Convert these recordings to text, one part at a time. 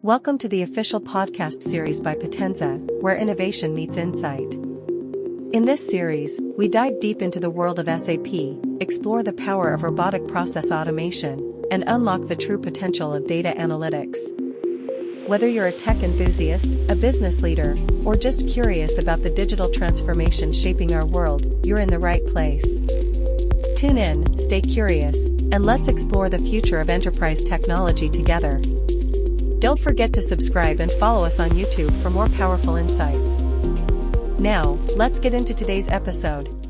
Welcome to the official podcast series by POTENZA, where innovation meets insight. In this series, we dive deep into the world of SAP, explore the power of robotic process automation, and unlock the true potential of data analytics. Whether you're a tech enthusiast, a business leader, or just curious about the digital transformation shaping our world, you're in the right place. Tune in, stay curious, and let's explore the future of enterprise technology together. Don't forget to subscribe and follow us on YouTube for more powerful insights. Now, let's get into today's episode.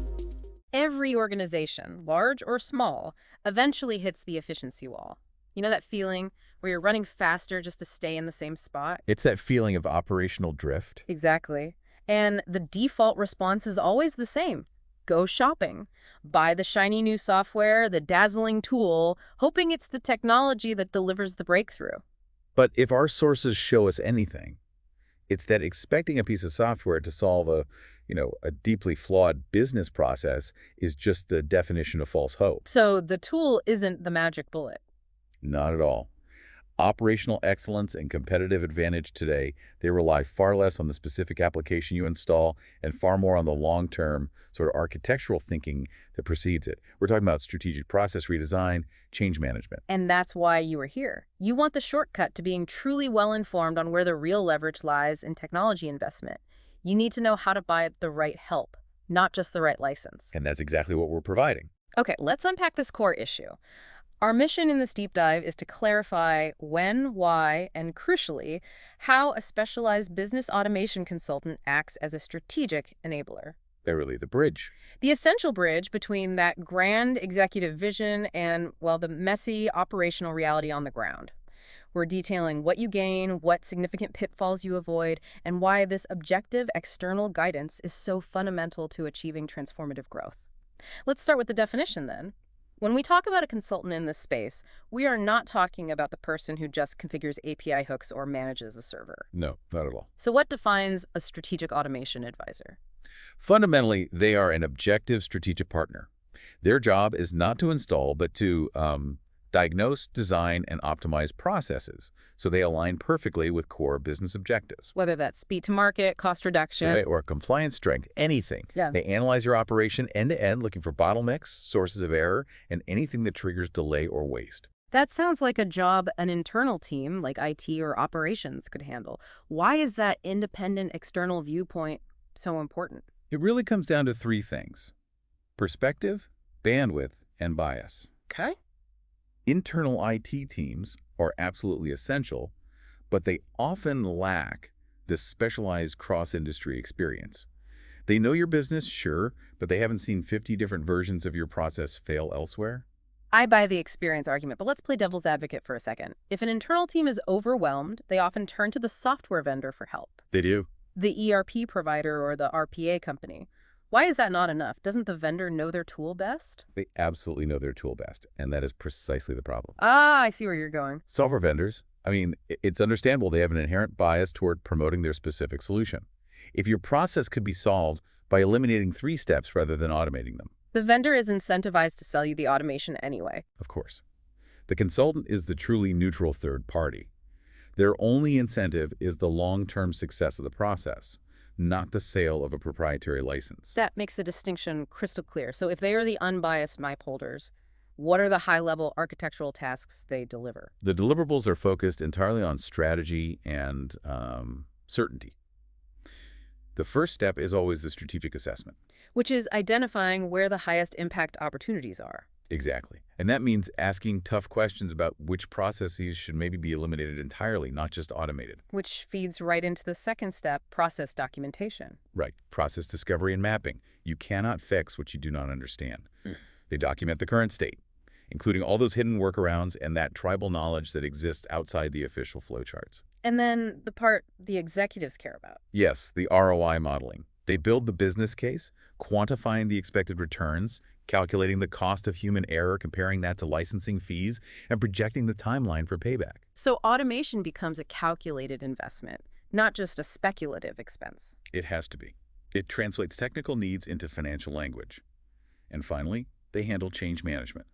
Every organization, large or small, eventually hits the efficiency wall. You know that feeling where you're running faster just to stay in the same spot? It's that feeling of operational drift. Exactly. And the default response is always the same. Go shopping. Buy the shiny new software, the dazzling tool, hoping it's the technology that delivers the breakthrough. But if our sources show us anything, it's that expecting a piece of software to solve a deeply flawed business process is just the definition of false hope. So the tool isn't the magic bullet. Not at all. Operational excellence and competitive advantage today, they rely far less on the specific application you install and far more on the long-term sort of architectural thinking that precedes it. We're talking about strategic process redesign, change management. And that's why you are here. You want the shortcut to being truly well-informed on where the real leverage lies in technology investment. You need to know how to buy the right help, not just the right license. And that's exactly what we're providing. Okay, let's unpack this core issue. Our mission in this deep dive is to clarify when, why, and crucially, how a specialized business automation consultant acts as a strategic enabler. They're really the bridge. The essential bridge between that grand executive vision and, well, the messy operational reality on the ground. We're detailing what you gain, what significant pitfalls you avoid, and why this objective external guidance is so fundamental to achieving transformative growth. Let's start with the definition then. When we talk about a consultant in this space, we are not talking about the person who just configures API hooks or manages a server. No, not at all. So what defines a strategic automation advisor? Fundamentally, they are an objective strategic partner. Their job is not to install, but to diagnose, design, and optimize processes so they align perfectly with core business objectives. Whether that's speed to market, cost reduction, Right, or compliance strength, anything. Yeah. They analyze your operation end-to-end, looking for bottlenecks, sources of error, and anything that triggers delay or waste. That sounds like a job an internal team like IT or operations could handle. Why is that independent external viewpoint so important? It really comes down to three things: perspective, bandwidth, and bias. Okay. Internal IT teams are absolutely essential, but they often lack this specialized cross-industry experience. They know your business, sure, but they haven't seen 50 different versions of your process fail elsewhere. I buy the experience argument, but let's play devil's advocate for a second. If an internal team is overwhelmed, they often turn to the software vendor for help. They do. The ERP provider or the RPA company. Why is that not enough? Doesn't the vendor know their tool best? They absolutely know their tool best, and that is precisely the problem. Ah, I see where you're going. Software vendors, it's understandable they have an inherent bias toward promoting their specific solution. If your process could be solved by eliminating 3 steps rather than automating them. The vendor is incentivized to sell you the automation anyway. Of course. The consultant is the truly neutral third party. Their only incentive is the long-term success of the process, not the sale of a proprietary license. That makes the distinction crystal clear. So if they are the unbiased MIP holders, what are the high-level architectural tasks they deliver? The deliverables are focused entirely on strategy and certainty. The first step is always the strategic assessment. Which is identifying where the highest impact opportunities are. Exactly. And that means asking tough questions about which processes should maybe be eliminated entirely, not just automated. Which feeds right into the second step, process documentation. Right. Process discovery and mapping. You cannot fix what you do not understand. They document the current state, including all those hidden workarounds and that tribal knowledge that exists outside the official flowcharts. And then the part the executives care about. Yes, the ROI modeling. They build the business case, quantifying the expected returns, calculating the cost of human error, comparing that to licensing fees, and projecting the timeline for payback. So automation becomes a calculated investment, not just a speculative expense. It has to be. It translates technical needs into financial language. And finally, they handle change management.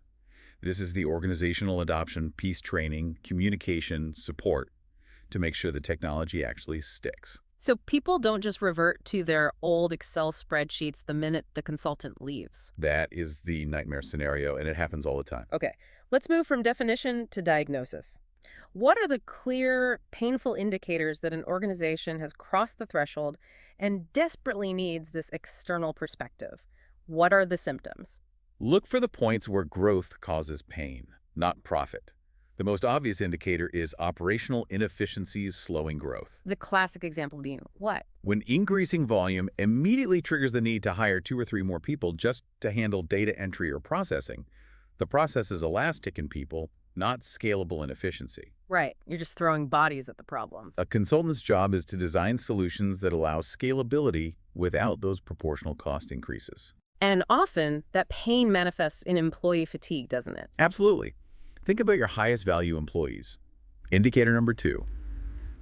This is the organizational adoption, peace training, communication, support to make sure the technology actually sticks. So people don't just revert to their old Excel spreadsheets the minute the consultant leaves. That is the nightmare scenario, and it happens all the time. Okay, let's move from definition to diagnosis. What are the clear, painful indicators that an organization has crossed the threshold and desperately needs this external perspective? What are the symptoms? Look for the points where growth causes pain, not profit. The most obvious indicator is operational inefficiencies slowing growth. The classic example being what? When increasing volume immediately triggers the need to hire 2 or 3 more people just to handle data entry or processing, the process is elastic in people, not scalable in efficiency. Right, you're just throwing bodies at the problem. A consultant's job is to design solutions that allow scalability without those proportional cost increases. And often, that pain manifests in employee fatigue, doesn't it? Absolutely. Think about your highest value employees. Indicator number 2.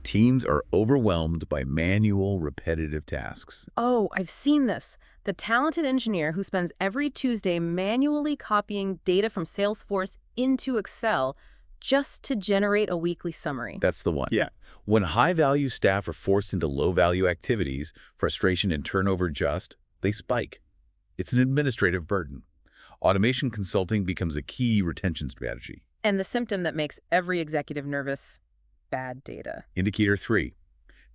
Teams are overwhelmed by manual, repetitive tasks. Oh, I've seen this. The talented engineer who spends every Tuesday manually copying data from Salesforce into Excel just to generate a weekly summary. That's the one. Yeah. When high-value staff are forced into low-value activities, frustration and turnover they spike. It's an administrative burden. Automation consulting becomes a key retention strategy. And the symptom that makes every executive nervous: bad data. Indicator 3.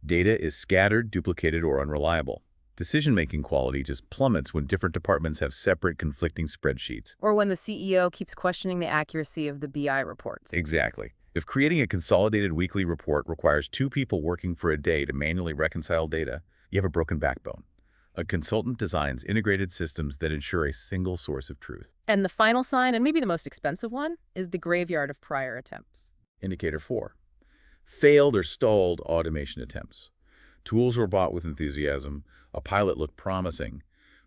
Data is scattered, duplicated, or unreliable. Decision-making quality just plummets when different departments have separate, conflicting spreadsheets. Or when the CEO keeps questioning the accuracy of the BI reports. Exactly. If creating a consolidated weekly report requires 2 people working for a day to manually reconcile data, you have a broken backbone. A consultant designs integrated systems that ensure a single source of truth. And the final sign, and maybe the most expensive one, is the graveyard of prior attempts. Indicator 4. Failed or stalled automation attempts. Tools were bought with enthusiasm, a pilot looked promising,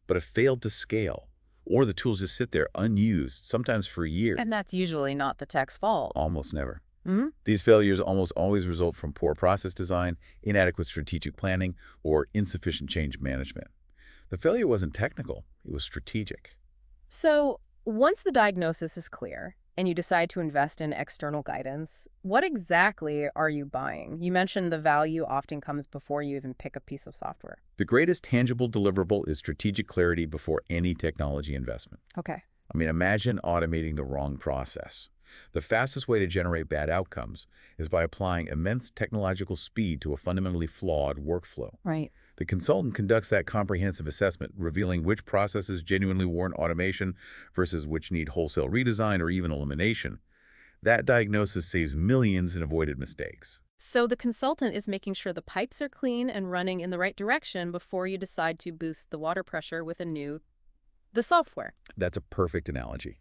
but it failed to scale. Or the tools just sit there unused, sometimes for years. And that's usually not the tech's fault. Almost never. Mm-hmm. These failures almost always result from poor process design, inadequate strategic planning, or insufficient change management. The failure wasn't technical, it was strategic. So once the diagnosis is clear and you decide to invest in external guidance, what exactly are you buying? You mentioned the value often comes before you even pick a piece of software. The greatest tangible deliverable is strategic clarity before any technology investment. Okay. I mean, imagine automating the wrong process. The fastest way to generate bad outcomes is by applying immense technological speed to a fundamentally flawed workflow. Right. The consultant conducts that comprehensive assessment, revealing which processes genuinely warrant automation versus which need wholesale redesign or even elimination. That diagnosis saves millions in avoided mistakes. So the consultant is making sure the pipes are clean and running in the right direction before you decide to boost the water pressure with the software. That's a perfect analogy.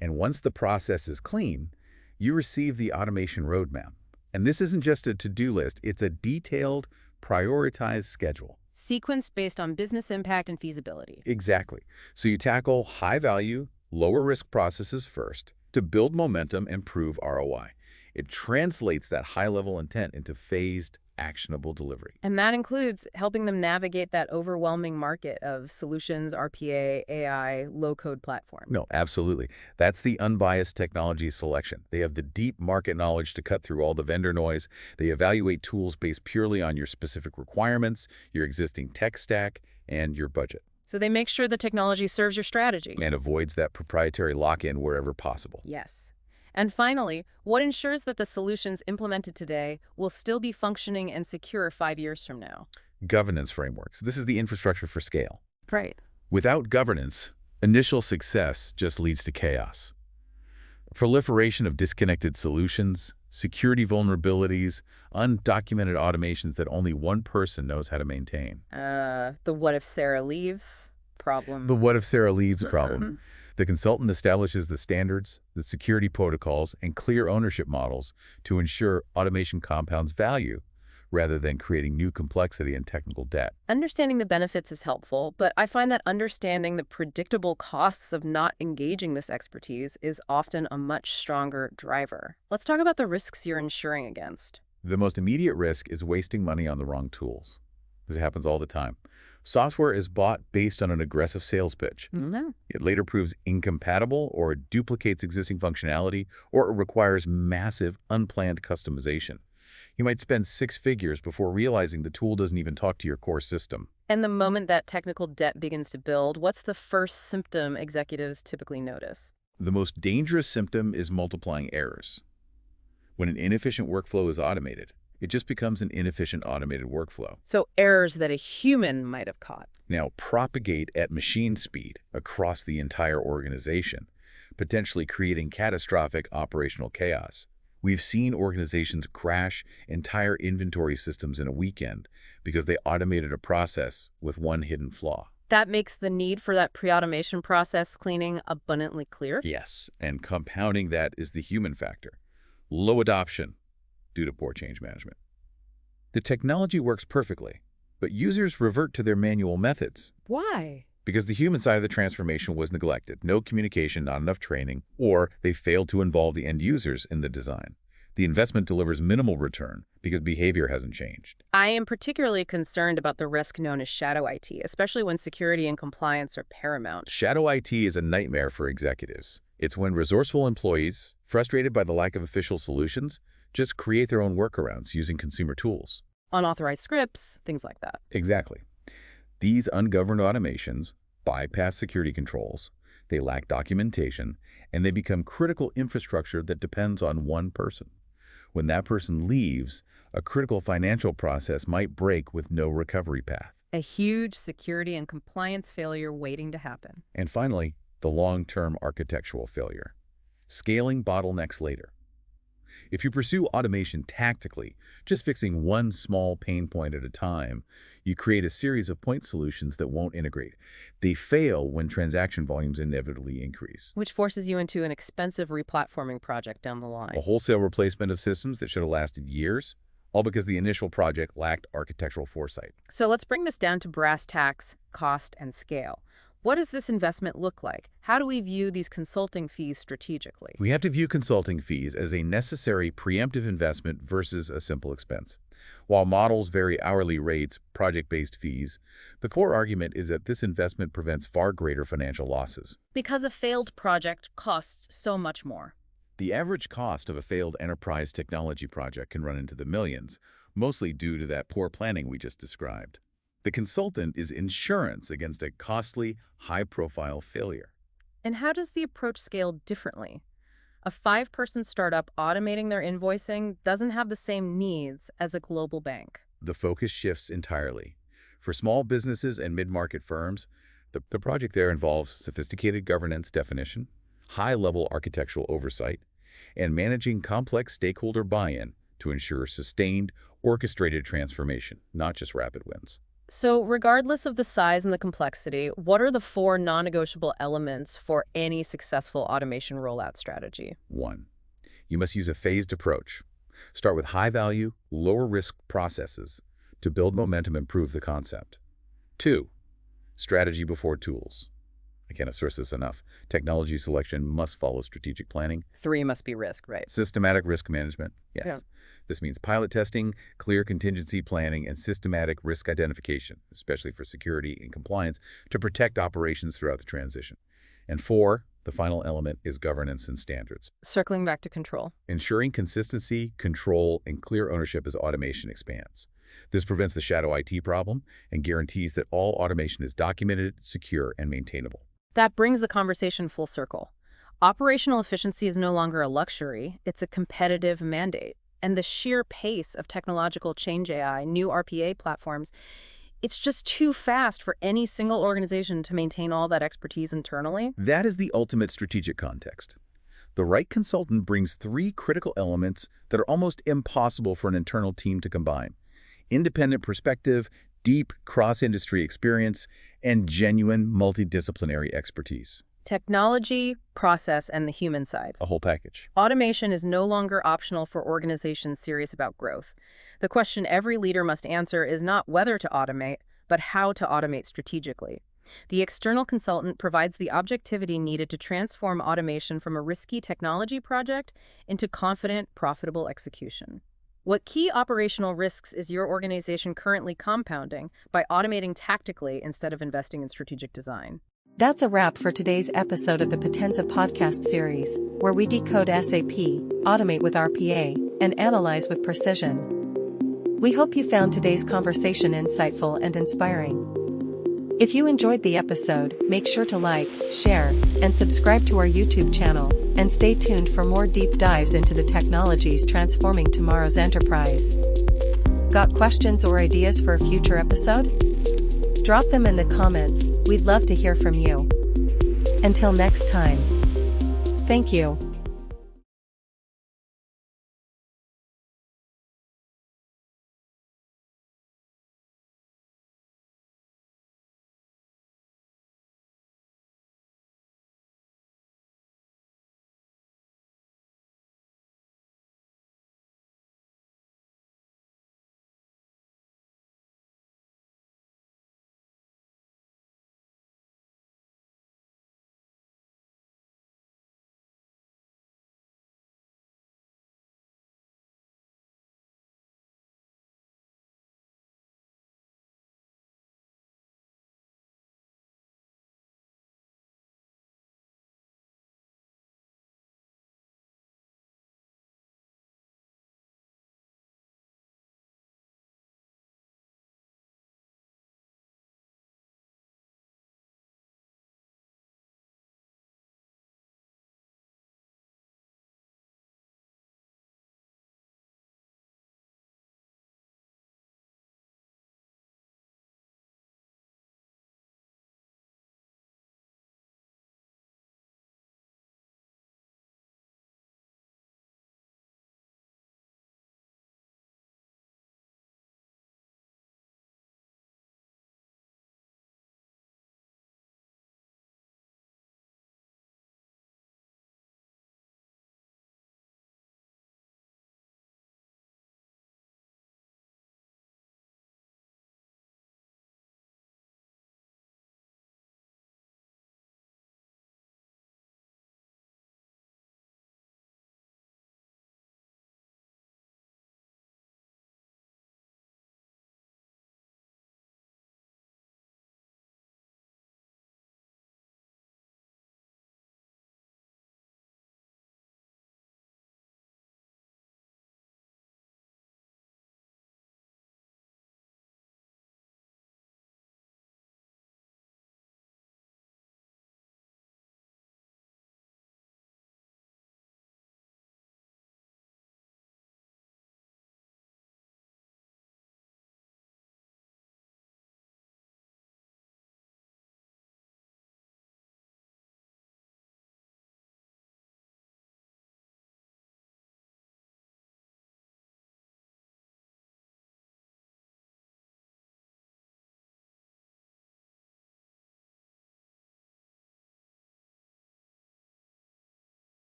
And once the process is clean, you receive the automation roadmap. And this isn't just a to-do list, it's a detailed, prioritized schedule. Sequenced based on business impact and feasibility. Exactly. So you tackle high-value, lower-risk processes first to build momentum and prove ROI. It translates that high-level intent into phased, actionable delivery. And that includes helping them navigate that overwhelming market of solutions, RPA, AI, low-code platform. No, absolutely. That's the unbiased technology selection. They have the deep market knowledge to cut through all the vendor noise. They evaluate tools based purely on your specific requirements, your existing tech stack, and your budget. So they make sure the technology serves your strategy. And avoids that proprietary lock-in wherever possible. Yes. And finally, what ensures that the solutions implemented today will still be functioning and secure 5 years from now? Governance frameworks. This is the infrastructure for scale. Right. Without governance, initial success just leads to chaos. Proliferation of disconnected solutions, security vulnerabilities, undocumented automations that only one person knows how to maintain. The what if Sarah leaves problem. The what if Sarah leaves problem. The consultant establishes the standards, the security protocols, and clear ownership models to ensure automation compounds value rather than creating new complexity and technical debt. Understanding the benefits is helpful, but I find that understanding the predictable costs of not engaging this expertise is often a much stronger driver. Let's talk about the risks you're insuring against. The most immediate risk is wasting money on the wrong tools. This happens all the time. Software is bought based on an aggressive sales pitch. No. It later proves incompatible or duplicates existing functionality or it requires massive, unplanned customization. You might spend six figures before realizing the tool doesn't even talk to your core system. And the moment that technical debt begins to build, what's the first symptom executives typically notice? The most dangerous symptom is multiplying errors. When an inefficient workflow is automated, it just becomes an inefficient automated workflow. So errors that a human might have caught. Now propagate at machine speed across the entire organization, potentially creating catastrophic operational chaos. We've seen organizations crash entire inventory systems in a weekend because they automated a process with one hidden flaw. That makes the need for that pre-automation process cleaning abundantly clear. Yes, and compounding that is the human factor. Low adoption due to poor change management. The technology works perfectly, but users revert to their manual methods. Why? Because the human side of the transformation was neglected. No communication, not enough training, or they failed to involve the end users in the design. The investment delivers minimal return because behavior hasn't changed. I am particularly concerned about the risk known as shadow IT, especially when security and compliance are paramount. Shadow IT is a nightmare for executives. It's when resourceful employees, frustrated by the lack of official solutions, just create their own workarounds using consumer tools. Unauthorized scripts, things like that. Exactly. These ungoverned automations bypass security controls, they lack documentation, and they become critical infrastructure that depends on one person. When that person leaves, a critical financial process might break with no recovery path. A huge security and compliance failure waiting to happen. And finally, the long-term architectural failure. Scaling bottlenecks later. If you pursue automation tactically, just fixing one small pain point at a time, you create a series of point solutions that won't integrate. They fail when transaction volumes inevitably increase. Which forces you into an expensive replatforming project down the line. A wholesale replacement of systems that should have lasted years, all because the initial project lacked architectural foresight. So let's bring this down to brass tacks, cost, and scale. What does this investment look like? How do we view these consulting fees strategically? We have to view consulting fees as a necessary preemptive investment versus a simple expense. While models vary hourly rates, project-based fees, the core argument is that this investment prevents far greater financial losses. Because a failed project costs so much more. The average cost of a failed enterprise technology project can run into the millions, mostly due to that poor planning we just described. The consultant is insurance against a costly, high-profile failure. And how does the approach scale differently? A 5-person startup automating their invoicing doesn't have the same needs as a global bank. The focus shifts entirely. For small businesses and mid-market firms, the project there involves sophisticated governance definition, high-level architectural oversight, and managing complex stakeholder buy-in to ensure sustained, orchestrated transformation, not just rapid wins. So regardless of the size and the complexity, what are the 4 non-negotiable elements for any successful automation rollout strategy? 1. You must use a phased approach. Start with high-value, lower-risk processes to build momentum and prove the concept. 2. Strategy before tools. I can't stress this enough. Technology selection must follow strategic planning. 3 must be risk, right? Systematic risk management. Yes. Yeah. This means pilot testing, clear contingency planning, and systematic risk identification, especially for security and compliance, to protect operations throughout the transition. And 4, the final element is governance and standards. Circling back to control. Ensuring consistency, control, and clear ownership as automation expands. This prevents the shadow IT problem and guarantees that all automation is documented, secure, and maintainable. That brings the conversation full circle. Operational efficiency is no longer a luxury, it's a competitive mandate. And the sheer pace of technological change AI, new RPA platforms, it's just too fast for any single organization to maintain all that expertise internally. That is the ultimate strategic context. The right consultant brings 3 critical elements that are almost impossible for an internal team to combine: independent perspective, deep cross-industry experience, and genuine multidisciplinary expertise. Technology, process, and the human side. A whole package. Automation is no longer optional for organizations serious about growth. The question every leader must answer is not whether to automate, but how to automate strategically. The external consultant provides the objectivity needed to transform automation from a risky technology project into confident, profitable execution. What key operational risks is your organization currently compounding by automating tactically instead of investing in strategic design? That's a wrap for today's episode of the POTENZA podcast series, where we decode SAP, automate with RPA, and analyze with precision. We hope you found today's conversation insightful and inspiring. If you enjoyed the episode, make sure to like, share, and subscribe to our YouTube channel, and stay tuned for more deep dives into the technologies transforming tomorrow's enterprise. Got questions or ideas for a future episode? Drop them in the comments, we'd love to hear from you. Until next time. Thank you.